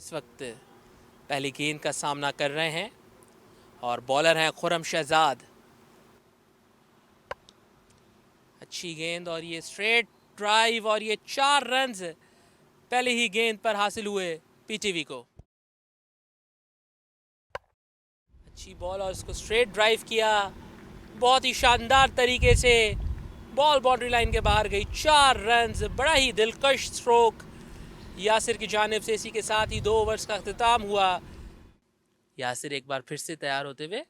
इस वक्त पहली गेंद का सामना कर रहे हैं और बॉलर हैं खुर्रम शहजाद। अच्छी गेंद और ये स्ट्रेट ड्राइव और ये 4 रन्स पहले ही गेंद पर हासिल हुए पीटीवी को। अच्छी बॉल और इसको स्ट्रेट ड्राइव किया, बहुत ही शानदार तरीके से बॉल बाउंड्री लाइन के बाहर गई। 4 रन्स, बड़ा ही दिलकश स्ट्रोक यासिर की जानिब से। इसी के साथ ही 2 ओवर्स का अख्तिताम हुआ। यासिर एक बार फिर से तैयार होते हुए,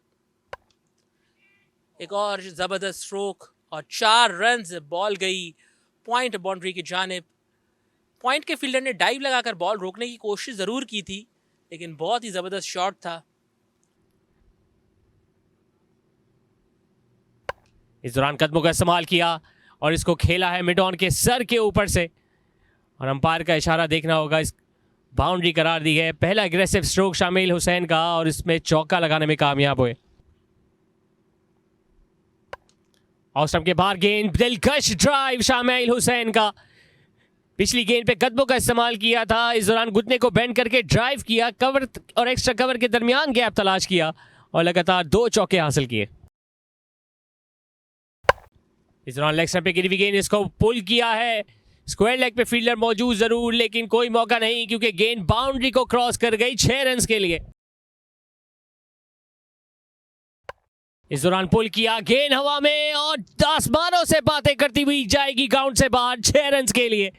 एक और ज़बरदस्त स्ट्रोक और 4 रन्स। बॉल गई पॉइंट बाउंड्री की जानिब। पॉइंट के फील्डर ने डाइव लगाकर बॉल रोकने की कोशिश ज़रूर की थी, लेकिन बहुत ही ज़बरदस्त शॉट था। इस दौरान कदमों का इस्तेमाल किया और इसको खेला है मिड ऑन के सर के ऊपर से, और अंपायर का इशारा देखना होगा। इस बाउंड्री करार दी है। पहला एग्रेसिव स्ट्रोक शामिल हुसैन का और इसमें चौका लगाने में कामयाब हुए। ऑफ स्टंप के बाहर गेंद, दिलकश ड्राइव शामिल हुसैन का। पिछली गेंद पे कदमों का इस्तेमाल किया था, इस दौरान घुटने को बेंड करके ड्राइव किया, कवर और एक्स्ट्रा कवर के दरमियान गैप तलाश किया और लगातार 2 चौके हासिल किए। इस दौरान लेग स्टंप पे गिरी हुई गेंद, इसको पुल किया है। स्क्वायर लेग पे फील्डर मौजूद जरूर, लेकिन कोई मौका नहीं क्योंकि गेंद बाउंड्री को क्रॉस कर गई 6 रन्स के लिए। इस दौरान पुल किया, गेंद हवा में और आसमानों से बातें करती हुई जाएगी ग्राउंड से बाहर 6 रन्स के लिए।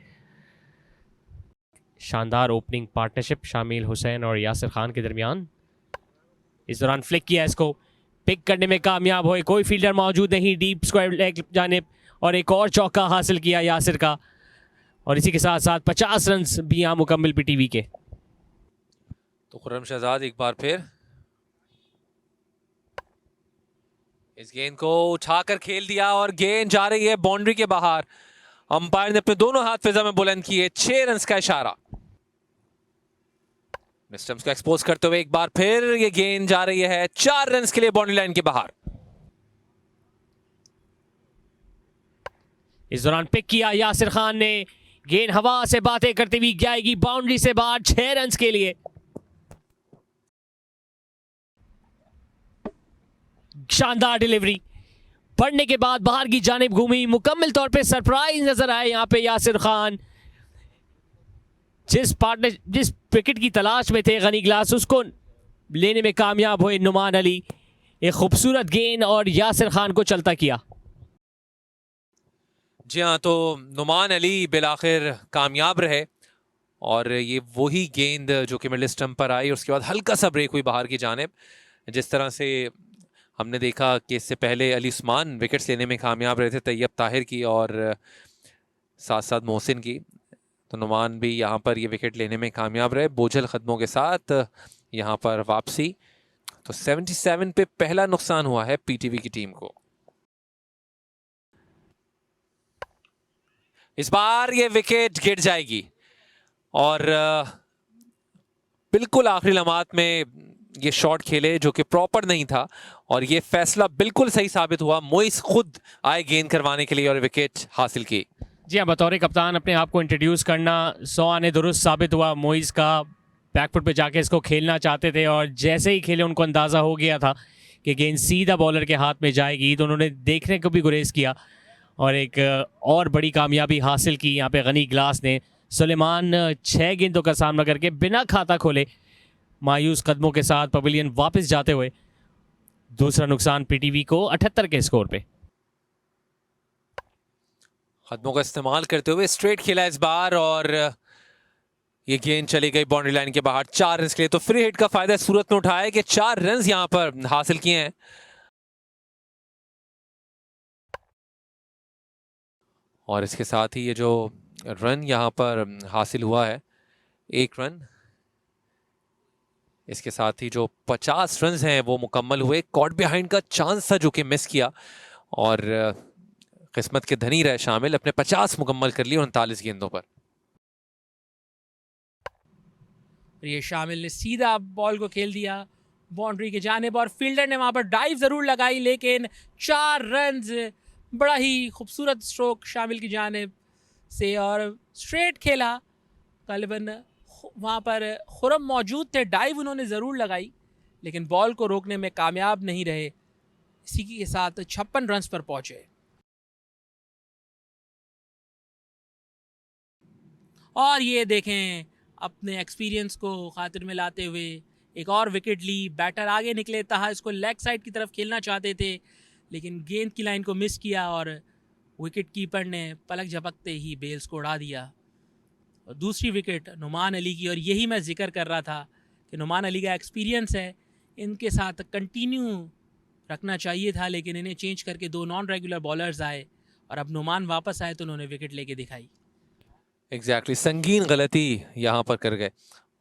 शानदार ओपनिंग पार्टनरशिप शामिल हुसैन और यासिर खान के दरमियान। इस दौरान फ्लिक किया, इसको पिक करने में कामयाब हुए। कोई फील्डर मौजूद नहीं डीप स्क्वायर लेग जानिब, और एक और चौका हासिल किया यासिर का, और इसी के साथ साथ 50 रन्स भी यहाँ मुकम्मल पीटीवी के। तो खुर्रम शहजाद एक बार फिर इस गेंद को उठाकर खेल दिया और गेंद जा रही है बाउंड्री के बाहर। अंपायर ने अपने दोनों हाथ फिजा में बुलंद किए, 6 रन्स का इशारा। मिस्टम्स को एक्सपोज करते हुए एक बार फिर ये गेंद जा रही है 4 रन्स के लिए बाउंड्री लाइन के बाहर। इस दौरान पिक किया यासिर खान ने, गेंद हवा से बातें करती हुई जाएगी बाउंड्री से बाहर 6 रन्स के लिए। शानदार डिलीवरी, पढ़ने के बाद बाहर की जानिब घूमी, मुकम्मल तौर पे सरप्राइज नजर आए यहां पे यासिर खान। जिस विकेट की तलाश में थे गनी ग्लास, उसको लेने में कामयाब हुए नुमान अली। एक खूबसूरत गेंद और यासिर खान को चलता किया। जी हाँ, तो नुमान अली बिलाखिर कामयाब रहे और ये वही गेंद जो कि मिडल स्टंप पर आई, उसके बाद हल्का सा ब्रेक हुई बाहर की जानिब। जिस तरह से हमने देखा कि इससे पहले अली उस्मान विकेट्स लेने में कामयाब रहे थे, तैयब ताहिर की और साथ साथ मोहसिन की, तो नुमान भी यहाँ पर ये विकेट लेने में कामयाब रहे बोझल कदमों के साथ यहाँ पर वापसी। तो 77 पे पहला नुकसान हुआ है पीटीवी की टीम को। इस बार ये विकेट गिर जाएगी और बिल्कुल आखिरी लम्हात में ये शॉट खेले जो कि प्रॉपर नहीं था, और ये फैसला बिल्कुल सही साबित हुआ। मोइस खुद आए गेंद करवाने के लिए और विकेट हासिल की। जी हाँ, बतौर कप्तान अपने आप को इंट्रोड्यूस करना 100 आने दुरुस्त साबित हुआ। मोइस का बैकफुट पे जाके इसको खेलना चाहते थे और जैसे ही खेले उनको अंदाज़ा हो गया था कि गेंद सीधा बॉलर के हाथ में जाएगी, तो उन्होंने देखने को भी गुरेज किया और एक और बड़ी कामयाबी हासिल की यहाँ पे गनी ग्लास ने। सुलेमान 6 गेंदों का सामना करके बिना खाता खोले मायूस कदमों के साथ पवेलियन वापस जाते हुए दूसरा नुकसान पीटीवी को 78 के स्कोर पे। कदमों का इस्तेमाल करते हुए स्ट्रेट खेला इस बार और ये गेंद चली गई बाउंड्री लाइन के बाहर 4 रन के लिए। तो फ्री हिट का फायदा सूरत में उठाया कि 4 रन यहां पर हासिल किए हैं। और इसके साथ ही ये जो रन यहां पर हासिल हुआ है 1 रन, इसके साथ ही जो 50 रन हैं वो मुकम्मल हुए। कॉट बिहाइंड का चांस था जो कि मिस किया और किस्मत के धनी रहे शामिल, अपने 50 मुकम्मल कर लिए 39 गेंदों पर। ये शामिल ने सीधा बॉल को खेल दिया बाउंड्री की जानिब और फील्डर ने वहां पर डाइव ज़रूर लगाई, लेकिन 4 रन्स, बड़ा ही खूबसूरत स्ट्रोक शामिल की जानिब से और स्ट्रेट खेला। गालिबन वहाँ पर खुरम मौजूद थे, डाइव उन्होंने ज़रूर लगाई लेकिन बॉल को रोकने में कामयाब नहीं रहे। इसी के साथ 56 रन्स पर पहुंचे। और ये देखें, अपने एक्सपीरियंस को खातिर में लाते हुए एक और विकेट ली। बैटर आगे निकले, तहा इसको लेग साइड की तरफ खेलना चाहते थे लेकिन गेंद की लाइन को मिस किया और विकेट कीपर ने पलक झपकते ही बेल्स को उड़ा दिया। और दूसरी विकेट नुमान अली की, और यही मैं जिक्र कर रहा था कि नुमान अली का एक्सपीरियंस है, इनके साथ कंटिन्यू रखना चाहिए था लेकिन इन्हें चेंज करके 2 नॉन रेगुलर बॉलर्स आए और अब नुमान वापस आए तो उन्होंने विकेट लेके दिखाई। एग्जैक्टली संगीन गलती यहाँ पर कर गए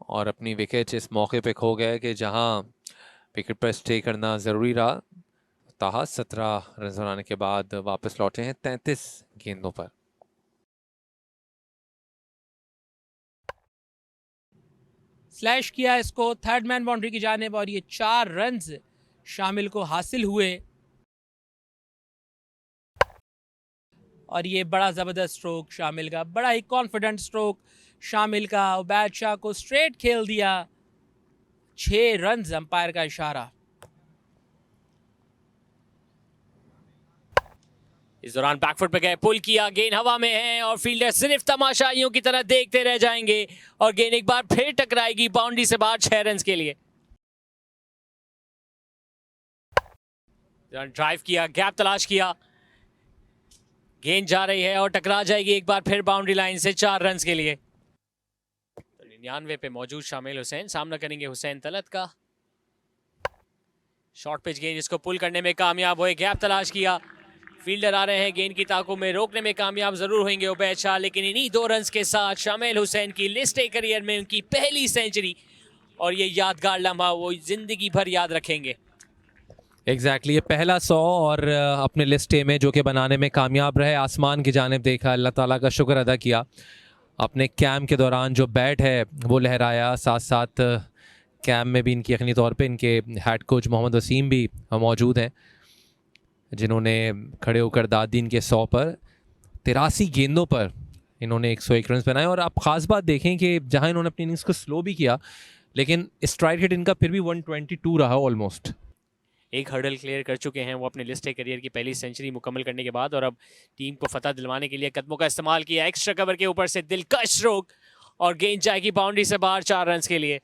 और अपनी विकेट इस मौके पे खो गए कि जहाँ विकेट पर स्टे करना ज़रूरी रहा। ताहा 17 रन बनाने के बाद वापस लौटे हैं 33 गेंदों पर। स्लैश किया इसको थर्ड मैन बाउंड्री की जानिब और ये 4 रन्स शामिल को हासिल हुए। और ये बड़ा ज़बरदस्त स्ट्रोक शामिल का, बड़ा ही कॉन्फिडेंट स्ट्रोक शामिल का। उबैद शाह को स्ट्रेट खेल दिया। 6 रन्स, अंपायर का इशारा। इस दौरान बैकफुट पे गए, पुल किया, गेंद हवा में है और फील्डर सिर्फ तमाशाइयों की तरह देखते रह जाएंगे और गेंद एक बार फिर टकराएगी बाउंड्री से बाहर 6 रन के लिए। ड्राइव किया, गैप तलाश किया, गेंद जा रही है और टकरा जाएगी एक बार फिर बाउंड्री लाइन से 4 रन के लिए। 99 पे मौजूद शामिल हुसैन सामना करेंगे हुसैन तलत का। शॉर्ट पिच गेंद जिसको पुल करने में कामयाब हुए, गैप तलाश किया, फील्डर आ रहे हैं, गेंद की ताकों में रोकने में कामयाब जरूर होंगे उबैद शाह, लेकिन इन्हीं 2 रन के साथ शामिल हुसैन की लिस्ट ए करियर में उनकी पहली सेंचुरी और ये यादगार लम्हा वो जिंदगी भर याद रखेंगे। एग्जैक्टली ये पहला 100 और अपने लिस्ट ए में जो कि बनाने में कामयाब रहे। आसमान की जानिब देखा, अल्लाह ताला का शुक्र अदा किया। अपने कैम्प के दौरान जो बैट है वो लहराया, साथ साथ कैम्प में भी इनकी यकीनी तौर पे इनके हेड कोच मोहम्मद वसीम भी मौजूद हैं जिन्होंने खड़े होकर दाद दी इनके 100 पर। 83 गेंदों पर इन्होंने 101 रन बनाए और आप ख़ास बात देखें कि जहां इन्होंने अपनी इनिंग्स को स्लो भी किया लेकिन स्ट्राइक रेट इनका फिर भी 122 रहा ऑलमोस्ट। एक हर्डल क्लियर कर चुके हैं वो अपने लिस्ट ए करियर की पहली सेंचुरी मुकम्मल करने के बाद और अब टीम को फतह दिलवाने के लिए कदमों का इस्तेमाल किया। एक्स्ट्रा कवर के ऊपर से दिलकश स्ट्रोक और गेंद जाएगी बाउंड्री से बाहर 4 रन के लिए।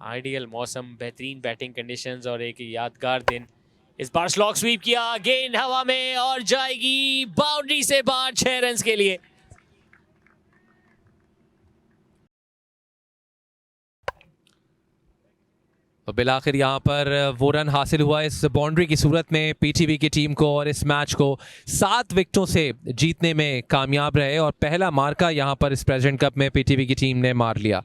आइडियल मौसम, बेहतरीन बैटिंग कंडीशंस और एक यादगार दिन। इस बार स्लॉग स्वीप किया, गेंद हवा में और जाएगी बाउंड्री से बाहर 6 रन के लिए। और बिलाखिर यहाँ पर वो रन हासिल हुआ इस बाउंड्री की सूरत में पीटीवी की टीम को और इस मैच को 7 विकेटों से जीतने में कामयाब रहे और पहला मार्का यहाँ पर इस प्रेसिडेंट कप में पीटीवी की टीम ने मार लिया।